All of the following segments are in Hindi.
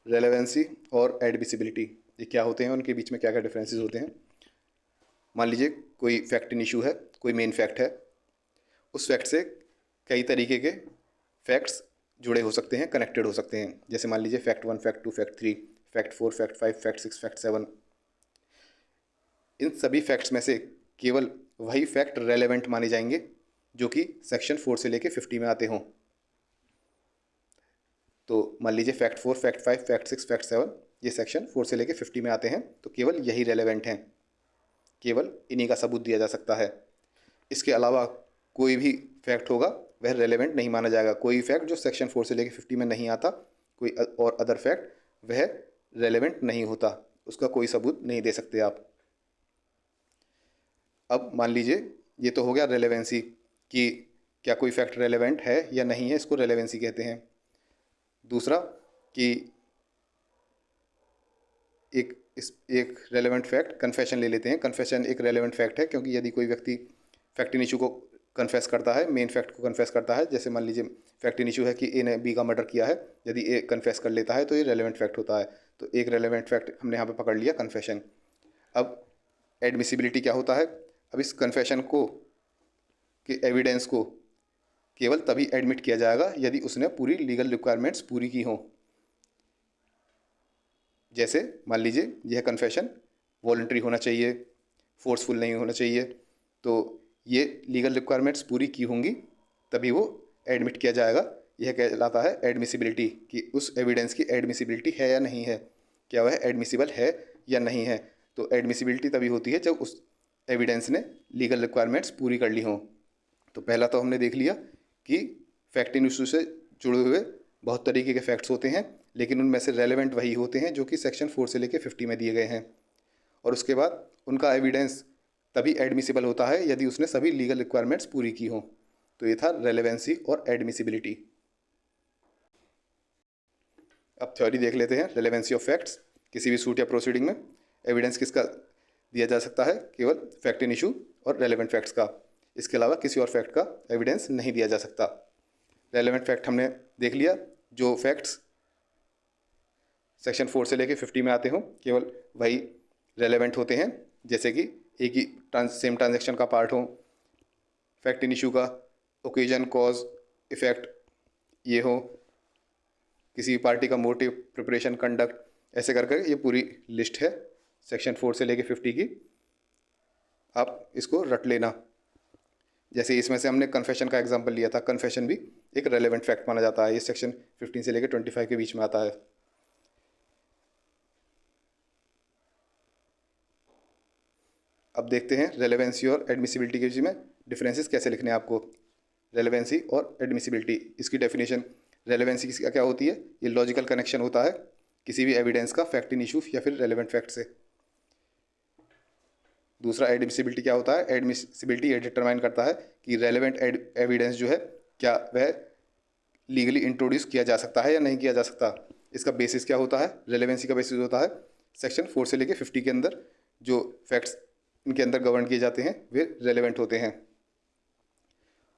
रेलेवेंसी और एडमिसिबिलिटी ये क्या होते हैं, उनके बीच में क्या क्या डिफरेंसेस होते हैं। मान लीजिए कोई फैक्ट इन इशू है, कोई मेन फैक्ट है, उस फैक्ट से कई तरीके के फैक्ट्स जुड़े हो सकते हैं, कनेक्टेड हो सकते हैं। जैसे मान लीजिए fact 1, fact 2, fact 3, fact 4, fact 5, fact 6, fact 7। इन सभी फैक्ट्स में से केवल वही फैक्ट रेलेवेंट माने जाएंगे जो कि सेक्शन 4 से लेके 50 में आते हों। तो मान लीजिए फैक्ट 4, फैक्ट 5, फैक्ट 6, फैक्ट 7 ये सेक्शन 4 से लेके 50 में आते हैं, तो केवल यही रेलेवेंट हैं, केवल इन्हीं का सबूत दिया जा सकता है। इसके अलावा कोई भी फैक्ट होगा वह रेलेवेंट नहीं माना जाएगा। कोई फैक्ट जो सेक्शन 4 से लेके 50 में नहीं आता, कोई और अदर फैक्ट, वह रेलेवेंट नहीं होता, उसका कोई सबूत नहीं दे सकते आप। अब मान लीजिए ये तो हो गया रेलेवेंसी कि क्या कोई फैक्ट रेलेवेंट है या नहीं है, इसको रेलेवेंसी कहते हैं। दूसरा कि एक रेलेवेंट फैक्ट कन्फेशन ले लेते हैं। कन्फेशन एक रेलेवेंट फैक्ट है क्योंकि यदि कोई व्यक्ति फैक्ट इन इशू को कन्फेस करता है, मेन फैक्ट को कन्फेस करता है, जैसे मान लीजिए फैक्ट इन इशू है कि ए ने बी का मर्डर किया है, यदि ए कन्फेस कर लेता है तो ये रेलेवेंट फैक्ट होता है। तो एक रेलेवेंट फैक्ट हमने यहाँ पे पकड़ लिया, कन्फेशन। अब एडमिसिबिलिटी क्या होता है? अब इस कन्फेशन को के एविडेंस को केवल तभी एडमिट किया जाएगा यदि उसने पूरी लीगल रिक्वायरमेंट्स पूरी की हों। जैसे मान लीजिए यह कन्फेशन वॉलंटरी होना चाहिए, फोर्सफुल नहीं होना चाहिए, तो ये लीगल रिक्वायरमेंट्स पूरी की होंगी तभी वो एडमिट किया जाएगा। यह कहलाता है एडमिसिबिलिटी, कि उस एविडेंस की एडमिसिबिलिटी है या नहीं है, क्या वह एडमिसिबल है या नहीं है। तो एडमिसिबिलिटी तभी होती है जब उस एविडेंस ने लीगल रिक्वायरमेंट्स पूरी कर ली हों। तो पहला तो हमने देख लिया कि फैक्ट इन इशू से जुड़े हुए बहुत तरीके के फैक्ट्स होते हैं, लेकिन उनमें से रेलेवेंट वही होते हैं जो कि सेक्शन 4 से लेके 50 में दिए गए हैं। और उसके बाद उनका एविडेंस तभी एडमिसिबल होता है यदि उसने सभी लीगल रिक्वायरमेंट्स पूरी की हों। तो ये था रेलेवेंसी और एडमिसिबिलिटी। अब थ्योरी देख लेते हैं रेलेवेंसी ऑफ फैक्ट्स। किसी भी सूट या प्रोसीडिंग में एविडेंस किसका दिया जा सकता है? केवल फैक्ट इन इशू और रेलेवेंट फैक्ट्स का। इसके अलावा किसी और फैक्ट का एविडेंस नहीं दिया जा सकता। रेलेवेंट फैक्ट हमने देख लिया, जो फैक्ट्स सेक्शन 4 से लेके 50 में आते हों केवल वही रेलेवेंट होते हैं। जैसे कि एक ही सेम ट्रांजैक्शन का पार्ट हो, फैक्ट इन इशू का ओकेजन, कॉज, इफेक्ट ये हो, किसी पार्टी का मोटिव, प्रिपरेशन, कंडक्ट, ऐसे कर कर ये पूरी लिस्ट है सेक्शन 4 से लेके 50 की। आप इसको रट लेना। जैसे इसमें से हमने कन्फेशन का एग्जांपल लिया था, कन्फेशन भी एक रेलेवेंट फैक्ट माना जाता है। ये सेक्शन 15 से लेके 25 के बीच में आता है। अब देखते हैं रेलेवेंसी और एडमिसिबिलिटी के बीच में डिफरेंसेस कैसे लिखने हैं आपको। रेलेवेंसी और एडमिसिबिलिटी, इसकी डेफिनेशन, रेलेवेंसी की क्या होती है? ये लॉजिकल कनेक्शन होता है किसी भी एविडेंस का फैक्ट इन इशू या फिर रेलेवेंट फैक्ट से। दूसरा एडमिसिबिलिटी क्या होता है? एडमिसिबिलिटी ये डिटरमाइन करता है कि रेलेवेंट एविडेंस जो है क्या वह लीगली इंट्रोड्यूस किया जा सकता है या नहीं किया जा सकता। इसका बेसिस क्या होता है? रेलेवेंसी का बेसिस होता है सेक्शन 4 से लेके 50 के अंदर जो फैक्ट्स इनके अंदर गवर्न किए जाते हैं वे रेलेवेंट होते हैं।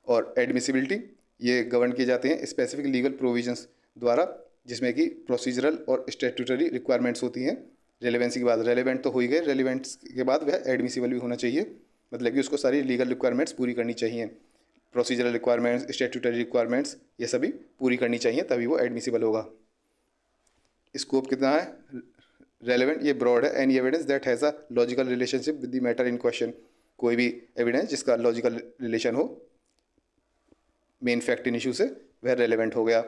और एडमिसिबिलिटी ये गवर्न किए जाते हैं स्पेसिफिक लीगल प्रोविजंस द्वारा, जिसमें कि प्रोसीजरल और स्टैट्यूटरी रिक्वायरमेंट्स होती हैं। रेलेवेंसी के बाद रेलेवेंट तो हो ही गए, रेलेवेंट्स के बाद वह एडमिसिबल भी होना चाहिए, मतलब कि उसको सारी लीगल रिक्वायरमेंट्स पूरी करनी चाहिए। प्रोसीजरल रिक्वायरमेंट्स, स्टैट्यूटरी रिक्वायरमेंट्स ये सभी पूरी करनी चाहिए, तभी वो एडमिसिबल होगा। स्कोप कितना है? रेलेवेंट ये ब्रॉड है। Any evidence that has a logical relationship with the matter in question, कोई भी एविडेंस जिसका लॉजिकल रिलेशन हो मेन फैक्ट इन इशू से, वह रेलेवेंट हो गया।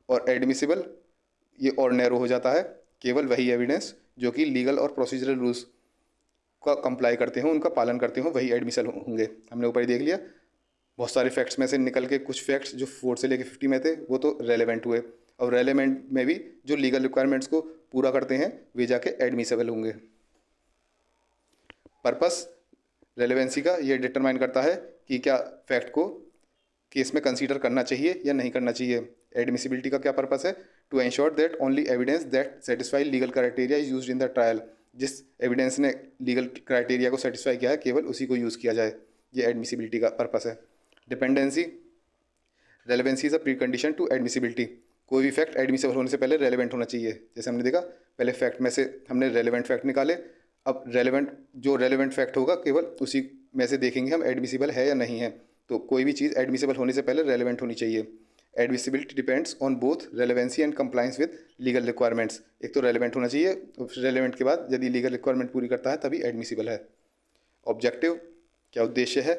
और एडमिसिबल ये और नैरो हो जाता है, केवल वही एविडेंस जो कि लीगल और प्रोसीजरल रूल्स का कंप्लाई करते हों, उनका पालन करते हों, वही एडमिसल होंगे। हमने ऊपर ही देख लिया, बहुत सारे फैक्ट्स में से निकल के कुछ फैक्ट्स जो 4 से लेके 50 में थे वो तो रेलेवेंट हुए, और रेलेवेंट में भी जो लीगल रिक्वायरमेंट्स को पूरा करते हैं वे जाके एडमिसिबल होंगे। पर्पस रेलेवेंसी का ये डिटरमाइन करता है कि क्या फैक्ट को केस में कंसीडर करना चाहिए या नहीं करना चाहिए। एडमिसिबिलिटी का क्या पर्पस है? To ensure that only evidence that satisfy legal criteria is used in the trial, जिस एविडेंस ने लीगल क्राइटेरिया को सेटिस्फाई किया है केवल उसी को यूज़ किया जाए। ये एडमिसिबिलिटी का पर्पस है। Dependency, relevancy is a precondition to admissibility. कोई भी फैक्ट एडमिसिबल होने से पहले रेलेवेंट होना चाहिए। जैसे हमने देखा पहले फैक्ट में से हमने रेलेवेंट फैक्ट निकाले, अब जो रेलेवेंट फैक्ट होगा केवल उसी में से देखेंगे हम एडमिसिबल है या नहीं है। तो कोई भी चीज़ एडमिसिबल होने से पहले रेलेवेंट होनी चाहिए। Admissibility depends on both relevancy and compliance with legal requirements. एक तो रेलेवेंट होना चाहिए, रेलेवेंट के बाद यदि लीगल रिक्वायरमेंट पूरी करता है तभी एडमिसिबल है। ऑब्जेक्टिव, क्या उद्देश्य है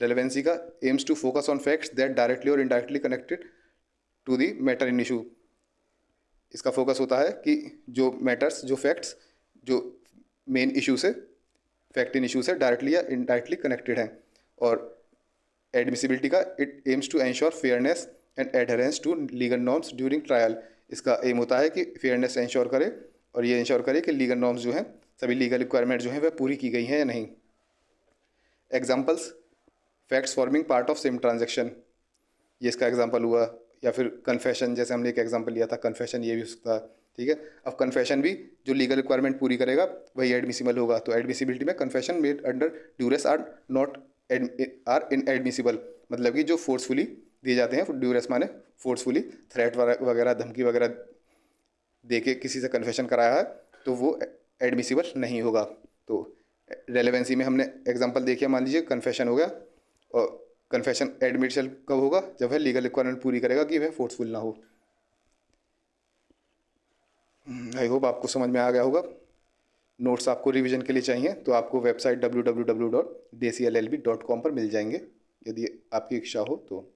रेलेवेंसी का? Aims to focus on facts that directly or indirectly connected to the matter in issue. इसका फोकस होता है कि जो मैटर्स, जो फैक्ट्स, जो मेन इशू से, फैक्ट इन इशू से डायरेक्टली या इनडायरेक्टली कनेक्टेड हैं। और एडमिसिबिलिटी का, it aims to ensure fairness and adherence to legal norms during trial. इसका एम होता है कि फेयरनेस एंश्योर करे और ये एंश्योर करे कि लीगल नॉर्म्स जो हैं, सभी लीगल रिक्वायरमेंट जो हैं वह पूरी की गई हैं या नहीं। Examples, facts forming part of same transaction, ये इसका एग्जाम्पल हुआ। या फिर कन्फेशन, जैसे हमने एक एग्जाम्पल लिया था कन्फेशन, ये भी हो सकता है। ठीक है, अब कन्फेशन भी जो लीगल रिक्वायरमेंट पूरी करेगा वही एडमिसिबल होगा। तो एडमिसिबिलिटी में confession made under duress are not are inadmissible, मतलब कि जो फोर्सफुली दिए जाते हैं, ड्यूरेस माने फोर्सफुली, थ्रेट वगैरह, धमकी वगैरह दे के किसी से कन्फेशन कराया है तो वो एडमिसिबल नहीं होगा। तो रेलेवेंसी में हमने एग्जांपल देखिए, मान लीजिए कन्फेशन हो गया, और कन्फेशन एडमिसिबल कब होगा? जब वह लीगल रिक्वायरमेंट पूरी करेगा कि वह फोर्सफुल ना हो। आई होप आपको समझ में आ गया होगा। नोट्स आपको रिवीजन के लिए चाहिए तो आपको वेबसाइट www.dcllb.com पर मिल जाएंगे, यदि आपकी इच्छा हो तो।